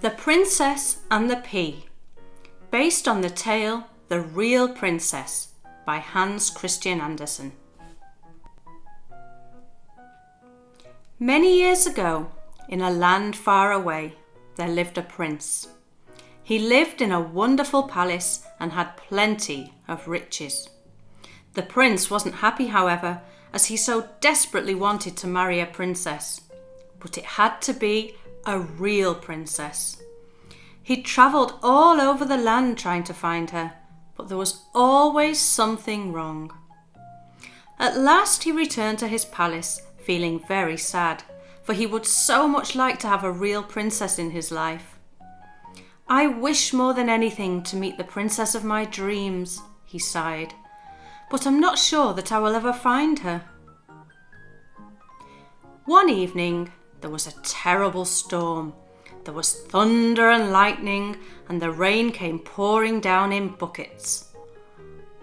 The Princess and the Pea, based on the tale The Real Princess by Hans Christian Andersen. Many years ago, in a land far away, there lived a prince. He lived in a wonderful palace and had plenty of riches. The prince wasn't happy, however, as he so desperately wanted to marry a princess. But it had to be a real princess. He travelled all over the land trying to find her, but there was always something wrong. At last he returned to his palace, feeling very sad, for he would so much like to have a real princess in his life. "I wish more than anything to meet the princess of my dreams," he sighed, "but I'm not sure that I will ever find her." One evening, there was a terrible storm. There was thunder and lightning, and the rain came pouring down in buckets.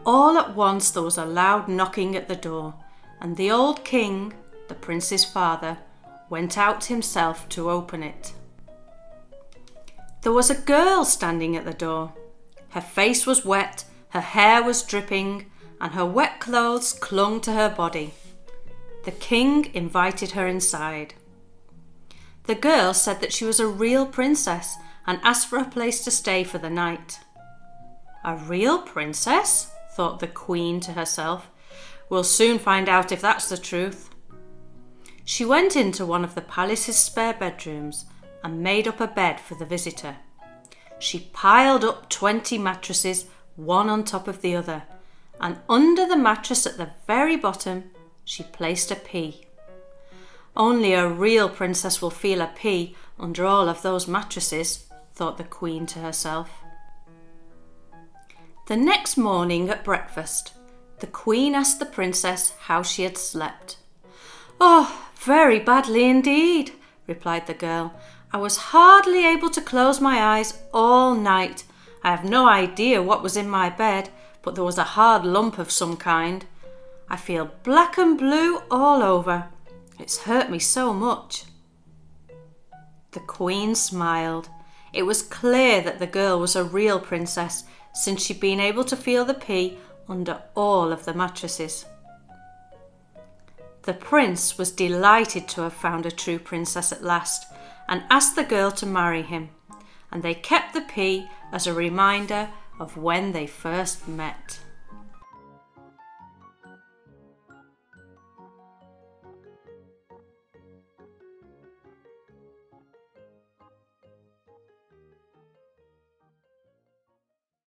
All at once there was a loud knocking at the door, and the old king, the prince's father, went out himself to open it. There was a girl standing at the door. Her face was wet, her hair was dripping, and her wet clothes clung to her body. The king invited her inside. The girl said that she was a real princess and asked for a place to stay for the night. "A real princess?" thought the queen to herself. "We'll soon find out if that's the truth." She went into one of the palace's spare bedrooms and made up a bed for the visitor. She piled up 20 mattresses, one on top of the other, and under the mattress at the very bottom, she placed a pea. "Only a real princess will feel a pea under all of those mattresses," thought the queen to herself. The next morning at breakfast, the queen asked the princess how she had slept. "Oh, very badly indeed," replied the girl. "I was hardly able to close my eyes all night. I have no idea what was in my bed, but there was a hard lump of some kind. I feel black and blue all over. It's hurt me so much." The queen smiled. It was clear that the girl was a real princess, since she'd been able to feel the pea under all of the mattresses. The prince was delighted to have found a true princess at last and asked the girl to marry him, and they kept the pea as a reminder of when they first met.